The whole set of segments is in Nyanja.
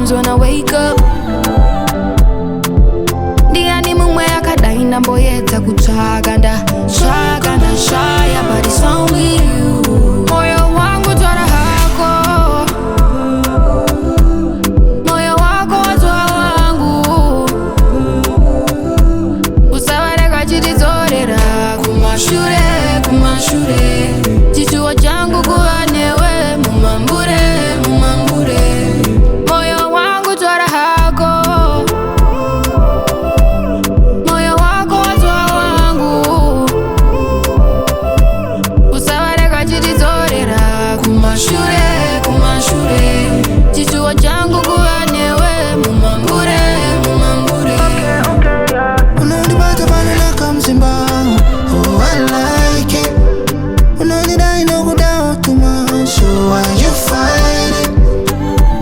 dreams when I wake up. Ndiani mumwe akadaina mboyedza kutsvaga shaya, but it's only you. Moyo wangu twara hako, moyo wako watwa wangu. Usawareka chitizorera kumashure. Chichuo changu kuwa newe, mumambure. Moyo wangu twara hako, moyo wako watwa wangu. Usawareka chitizorera kumashure. Chichuo changu kuwa newe, mumambure. Unondibata banana kamzimba, oh I like it. Unondida ino go down too much, so why you fight it?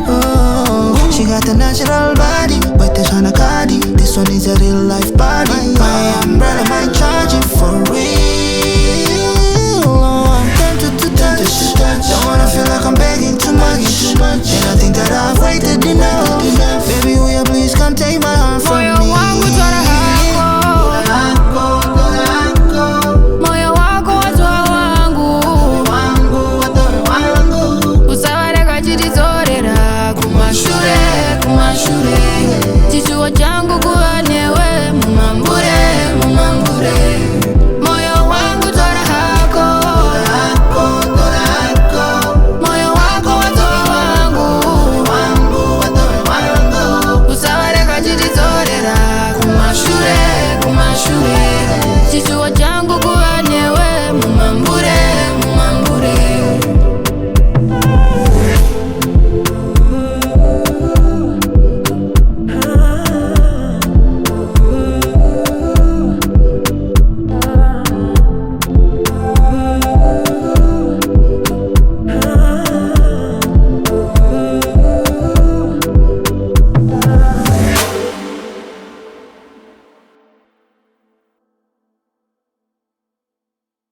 Oh, she got a natural body, but there's on a cardi. This one is a real life body. My umbrella might charge it for real. Oh, I'm tempted to touch. Don't wanna feel like I'm begging too much. And I think that I've waited enough.